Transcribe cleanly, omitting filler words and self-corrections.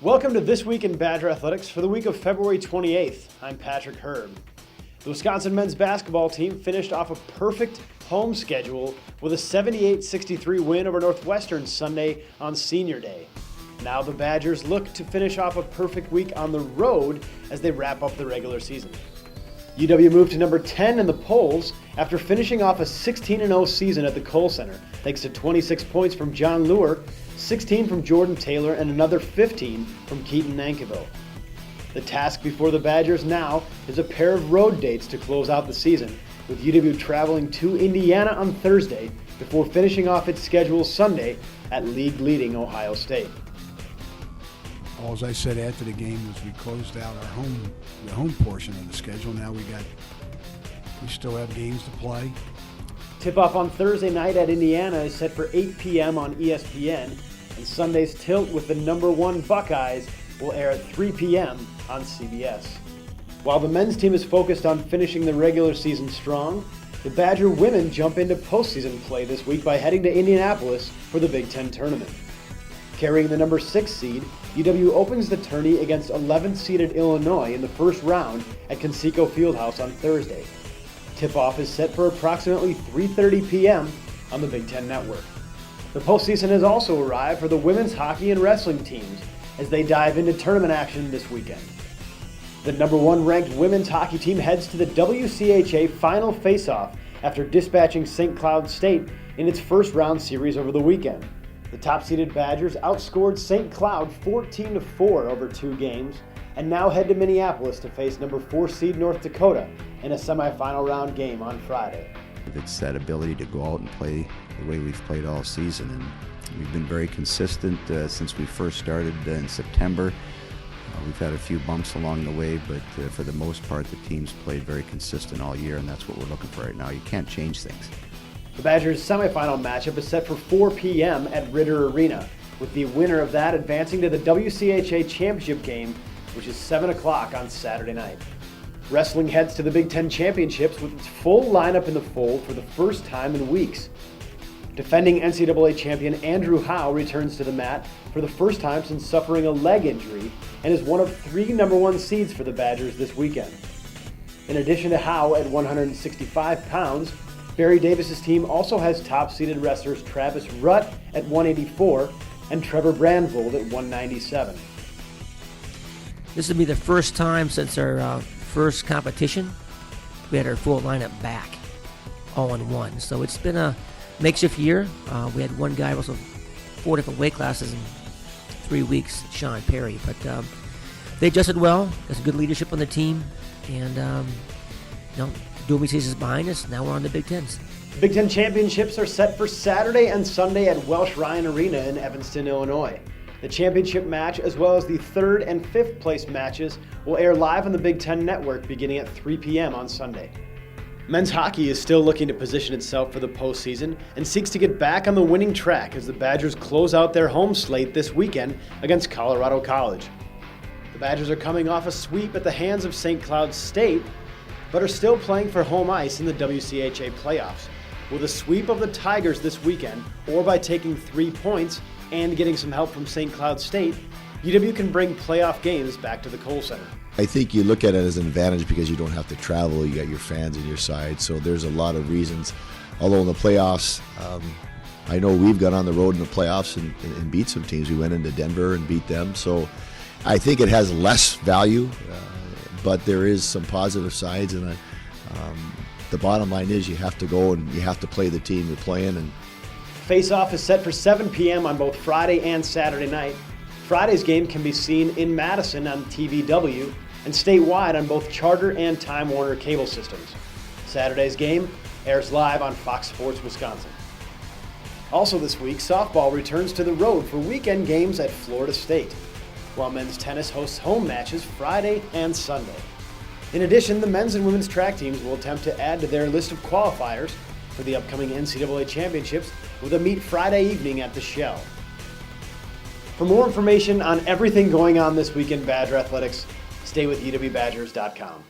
Welcome to This Week in Badger Athletics for the week of February 28th. I'm Patrick Herb. The Wisconsin men's basketball team finished off a perfect home schedule with a 78-63 win over Northwestern Sunday on Senior Day. Now the Badgers look to finish off a perfect week on the road as they wrap up the regular season. UW moved to number 10 in the polls after finishing off a 16-0 season at the Kohl Center, thanks to 26 points from John Luer, 16 from Jordan Taylor, and another 15 from Keaton Nankerville. The task before the Badgers now is a pair of road dates to close out the season, with UW traveling to Indiana on Thursday before finishing off its schedule Sunday at league-leading Ohio State. All I said after the game was we closed out the home portion of the schedule. Now we still have games to play. Tip-off on Thursday night at Indiana is set for 8 p.m. on ESPN, and Sunday's tilt with the number 1 Buckeyes will air at 3 p.m. on CBS. While the men's team is focused on finishing the regular season strong, the Badger women jump into postseason play this week by heading to Indianapolis for the Big Ten tournament. Carrying the number 6 seed, UW opens the tourney against 11th-seeded Illinois in the first round at Conseco Fieldhouse on Thursday. Tip-off is set for approximately 3:30 p.m. on the Big Ten Network. The postseason has also arrived for the women's hockey and wrestling teams as they dive into tournament action this weekend. The number 1 ranked women's hockey team heads to the WCHA final face-off after dispatching St. Cloud State in its first-round series over the weekend. The top-seeded Badgers outscored St. Cloud 14-4 over 2 games and now head to Minneapolis to face number 4 seed North Dakota in a semifinal round game on Friday. It's that ability to go out and play the way we've played all season, and we've been very consistent since we first started in September. We've had a few bumps along the way, but for the most part the team's played very consistent all year, and that's what we're looking for right now. You can't change things. The Badgers' semifinal matchup is set for 4 p.m. at Ritter Arena, with the winner of that advancing to the WCHA championship game, which is 7 o'clock on Saturday night. Wrestling heads to the Big Ten Championships with its full lineup in the fold for the first time in weeks. Defending NCAA champion Andrew Howe returns to the mat for the first time since suffering a leg injury and is one of 3 number 1 seeds for the Badgers this weekend. In addition to Howe at 165 pounds, Barry Davis's team also has top-seeded wrestlers Travis Rutt at 184 and Trevor Brandvold at 197. This will be the first time since our first competition we had our full lineup back, 0-1. So it's been a makeshift year. We had one guy wrestle 4 different weight classes in 3 weeks, Sean Perry. But they adjusted well. There's good leadership on the team. And, Doomy season is behind us. Now we're on the Big Tens. The Big Ten Championships are set for Saturday and Sunday at Welsh Ryan Arena in Evanston, Illinois. The championship match, as well as the 3rd and 5th place matches, will air live on the Big Ten Network beginning at 3 p.m. on Sunday. Men's hockey is still looking to position itself for the postseason and seeks to get back on the winning track as the Badgers close out their home slate this weekend against Colorado College. The Badgers are coming off a sweep at the hands of St. Cloud State, but are still playing for home ice in the WCHA playoffs. With a sweep of the Tigers this weekend, or by taking 3 points and getting some help from St. Cloud State, UW can bring playoff games back to the Kohl Center. I think you look at it as an advantage because you don't have to travel. You got your fans on your side, so there's a lot of reasons. Although in the playoffs, I know we've gone on the road in the playoffs and beat some teams. We went into Denver and beat them, so I think it has less value, but there is some positive sides, and the bottom line is you have to go and you have to play the team you're playing. And Face-off is set for 7 p.m. on both Friday and Saturday night. Friday's game can be seen in Madison on TVW and statewide on both Charter and Time Warner cable systems. Saturday's game airs live on Fox Sports Wisconsin. Also this week, softball returns to the road for weekend games at Florida State, while men's tennis hosts home matches Friday and Sunday. In addition, the men's and women's track teams will attempt to add to their list of qualifiers for the upcoming NCAA championships with a meet Friday evening at the Shell. For more information on everything going on this week in Badger Athletics, stay with UWBadgers.com.